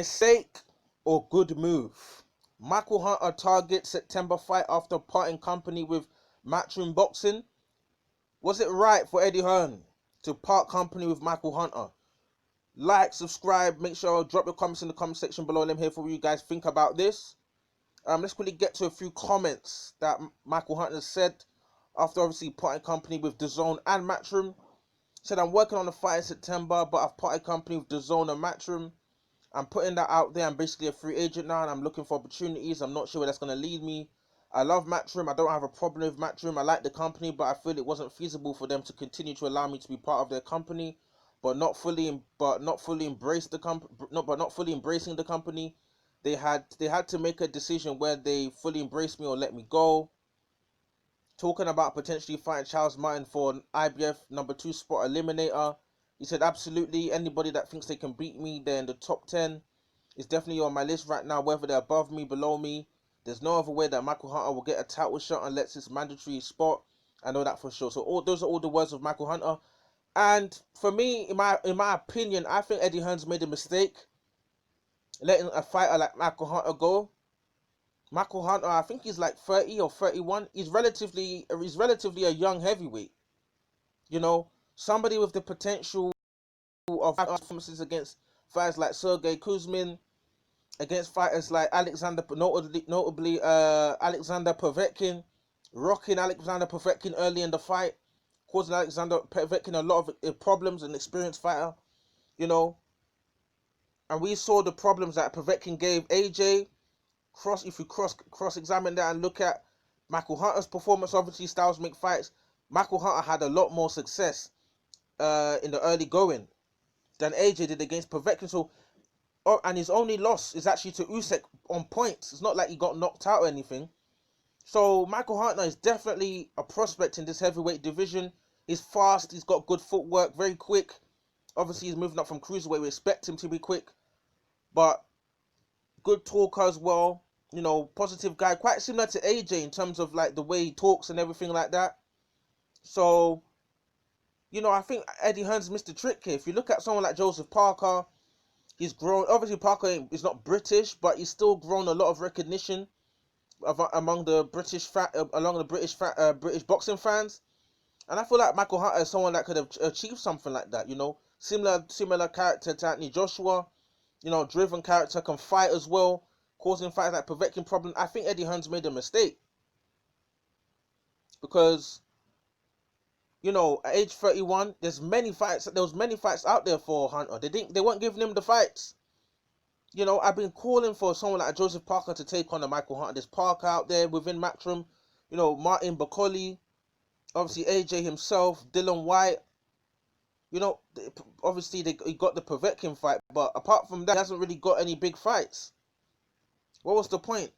Mistake or good move? Michael Hunter targets September fight after parting company with Matchroom Boxing. Was it right for Eddie Hearn to part company with Michael Hunter? Like, subscribe, make sure drop your comments in the comment section below. Let me hear what you guys think about this. Let's quickly get to a few comments that Michael Hunter said after obviously parting company with DAZN and Matchroom. Said, I'm working on the fight in September, but I've parted company with DAZN and Matchroom. I'm putting that out there. I'm basically a free agent now and I'm looking for opportunities. I'm not sure where that's going to lead me. I love Matchroom. I don't have a problem with Matchroom. I like the company, but I feel it wasn't feasible for them to continue to allow me to be part of their company, but not fully embrace the company. Not fully embracing the company. They had to make a decision where they fully embrace me or let me go. Talking about potentially fighting Charles Martin for an IBF #2 spot eliminator. He said, absolutely, anybody that thinks they can beat me, they're in the top 10. It's definitely on my list right now, whether they're above me, below me. There's no other way that Michael Hunter will get a title shot unless it's mandatory spot. I know that for sure. So those are all the words of Michael Hunter. And for me, in my opinion, I think Eddie Hearns made a mistake letting a fighter like Michael Hunter go. Michael Hunter, I think he's like 30 or 31. He's relatively a young heavyweight. You know, somebody with the potential of performances against fighters like Sergey Kuzmin, against fighters like notably Alexander Povetkin, rocking Alexander Povetkin early in the fight, causing Alexander Povetkin a lot of problems, an experienced fighter, you know. And we saw the problems that Povetkin gave AJ. If you cross-examine that and look at Michael Hunter's performance, obviously styles make fights. Michael Hunter had a lot more success in the early going than AJ did against Povetkin. So, and his only loss is actually to Usyk on points. It's not like he got knocked out or anything. So Michael Hunter is definitely a prospect in this heavyweight division. He's fast. He's got good footwork, very quick. Obviously, he's moving up from cruiserweight. We expect him to be quick, but good talker as well. You know, positive guy, quite similar to AJ in terms of like the way he talks and everything like that. So, you know, I think Eddie Hearns missed the trick here. If you look at someone like Joseph Parker, he's grown. Obviously, Parker is not British, but he's still grown a lot of recognition among the British boxing fans. And I feel like Michael Hunter is someone that could have achieved something like that. You know, similar character to Anthony Joshua. You know, driven character, can fight as well, causing fights like Povetkin problem. I think Eddie Hearns made a mistake because, you know, at age 31, there was many fights out there for Hunter. They weren't giving him the fights. You know, I've been calling for someone like Joseph Parker to take on the Michael Hunter. There's Parker out there within Matchroom. You know, Martin Bakoli, obviously AJ himself, Dylan White. You know, obviously he got the Povetkin fight, but apart from that, he hasn't really got any big fights. What was the point?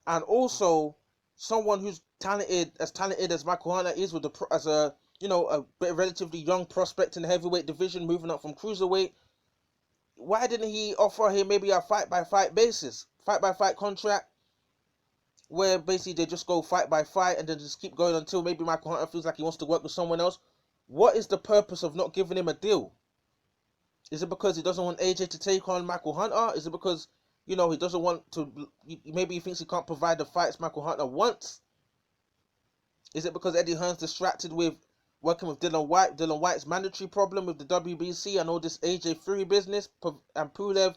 And also, someone who's talented as Michael Hunter is, as a relatively young prospect in the heavyweight division, moving up from cruiserweight. Why didn't he offer him maybe a fight-by-fight basis, fight-by-fight contract, where basically they just go fight by fight and then just keep going until maybe Michael Hunter feels like he wants to work with someone else? What is the purpose of not giving him a deal? Is it because he doesn't want AJ to take on Michael Hunter? Is it because, you know, he doesn't want to, maybe he thinks he can't provide the fights Michael Hunter wants? Is it because Eddie Hearns distracted with working with Dylan White, Dylan White's mandatory problem with the WBC and all this AJ Fury business and Pulev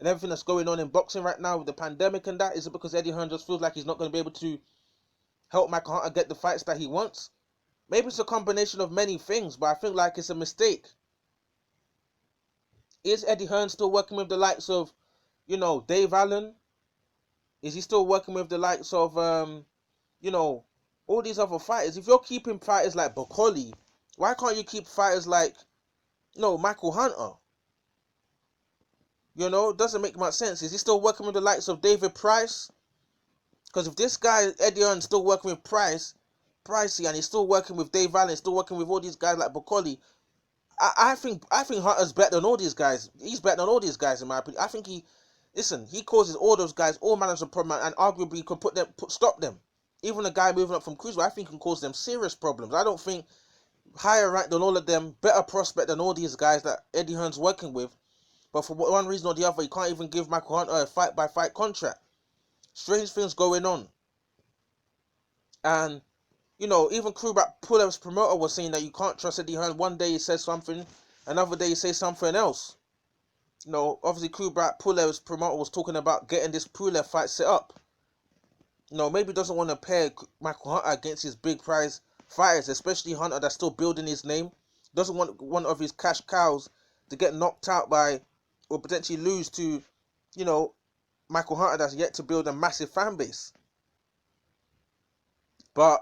and everything that's going on in boxing right now with the pandemic and that? Is it because Eddie Hearns just feels like he's not going to be able to help Michael Hunter get the fights that he wants? Maybe it's a combination of many things, but I think like it's a mistake. Is Eddie Hearns still working with the likes of, you know, Dave Allen? Is he still working with the likes of, you know, all these other fighters? If you're keeping fighters like Bakoli, why can't you keep fighters like, you know, Michael Hunter? You know, it doesn't make much sense. Is he still working with the likes of David Price? Because if this guy, Eddie Hearns, still working with Pricey, and he's still working with Dave Allen, still working with all these guys like Bakoli, I think Hunter's better than all these guys. He's better than all these guys in my opinion. I think he causes all those guys all manners of problem, and arguably could stop them. Even a guy moving up from cruiserweight, I think can cause them serious problems. I don't think higher ranked than all of them, better prospect than all these guys that Eddie Hearn's working with, but for one reason or the other, he can't even give Michael Hunter a fight-by-fight contract. Strange things going on. And, you know, even Kubrat Pulev's promoter was saying that you can't trust Eddie Hearn. One day he says something, another day he says something else. You know, obviously Kubrat Pulev's promoter was talking about getting this Pulev fight set up. You know, maybe doesn't want to pair Michael Hunter against his big prize fighters, especially Hunter that's still building his name. Doesn't want one of his cash cows to get knocked out by, or potentially lose to, you know, Michael Hunter that's yet to build a massive fan base. But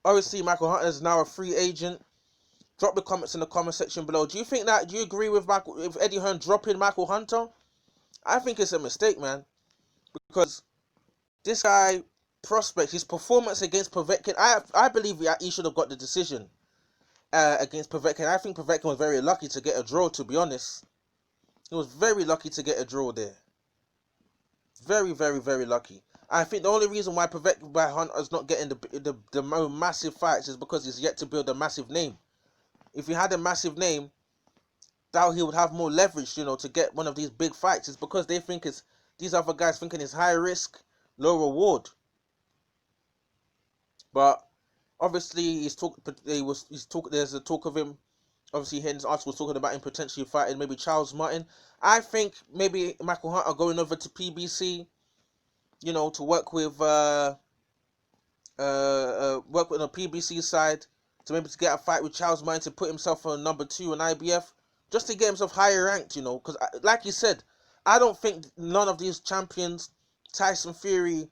obviously Michael Hunter is now a free agent. Drop the comments in the comment section below. Do you agree with Eddie Hearn dropping Michael Hunter? I think it's a mistake, man, because this guy prospect, his performance against Povetkin, I believe he should have got the decision against Povetkin. I think Povetkin was very lucky to get a draw, to be honest. He was very lucky to get a draw there. Very, very, very lucky. I think the only reason why Hunter is not getting the massive fights is because he's yet to build a massive name. If he had a massive name, that he would have more leverage, you know, to get one of these big fights. It's because they think these other guys thinking it's high risk, low reward. But obviously there's a talk of him. Obviously, Hen's article was talking about him potentially fighting maybe Charles Martin. I think maybe Michael Hunter going over to PBC, you know, to work with the PBC side, to maybe to get a fight with Charles Martin, to put himself on number 2 in IBF, just to get himself higher ranked, you know. Because like you said, I don't think none of these champions, Tyson Fury,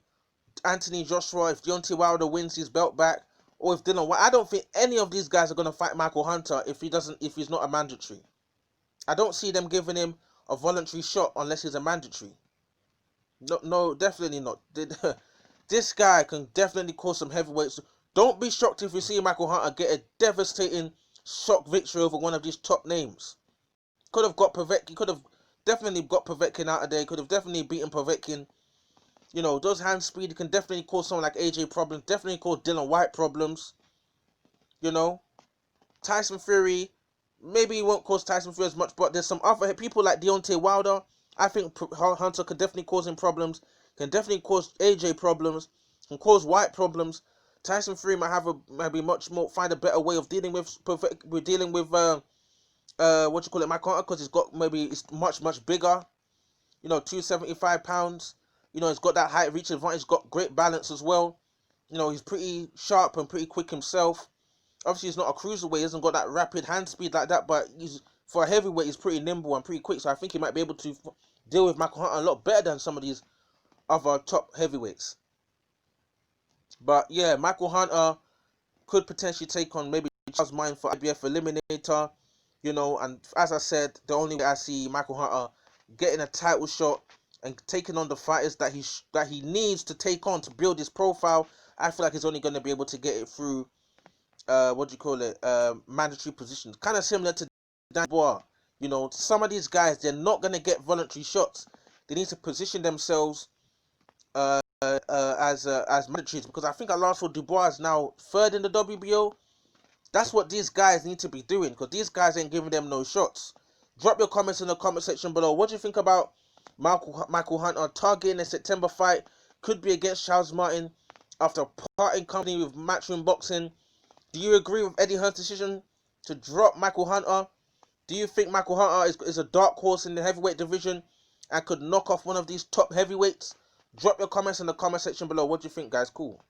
Anthony Joshua, if Deontay Wilder wins his belt back, or if Dylan White, I don't think any of these guys are going to fight Michael Hunter if he's not a mandatory. I don't see them giving him a voluntary shot unless he's a mandatory. No, definitely not. This guy can definitely cause some heavyweights. Don't be shocked if you see Michael Hunter get a devastating shock victory over one of these top names. Could have got Povetkin. Could have definitely got Povetkin out of there. Could have definitely beaten Povetkin. You know, those hand speed can definitely cause someone like AJ problems. Definitely cause Dylan White problems. You know, Tyson Fury, maybe he won't cause Tyson Fury as much, but there's some other people like Deontay Wilder. I think Hunter could definitely cause him problems. Can definitely cause AJ problems. Can cause White problems. Tyson Fury might have find a better way of dealing with Michael Hunter, because it's much bigger. You know, 275 pounds. You know, he's got that height reach advantage. He's got great balance as well. You know, he's pretty sharp and pretty quick himself. Obviously, he's not a cruiserweight. He hasn't got that rapid hand speed like that. But for a heavyweight, he's pretty nimble and pretty quick. So I think he might be able to deal with Michael Hunter a lot better than some of these other top heavyweights. But yeah, Michael Hunter could potentially take on maybe Charles Martin for IBF Eliminator. You know, and as I said, the only way I see Michael Hunter getting a title shot and taking on the fighters that he needs to take on to build his profile, I feel like he's only going to be able to get it through mandatory positions, kind of similar to Dan Dubois. You know, some of these guys, they're not going to get voluntary shots. They need to position themselves as mandatories, because I think I last saw Dubois is now 3rd in the WBO. That's what these guys need to be doing, because these guys ain't giving them no shots. Drop your comments in the comment section below. What do you think about Michael Hunter targeting a September fight? Could be against Charles Martin after parting company with Matchroom Boxing. Do you agree with Eddie Hearn's decision to drop Michael Hunter? Do you think Michael Hunter is a dark horse in the heavyweight division and could knock off one of these top heavyweights? Drop your comments in the comment section below. What do you think, guys? Cool.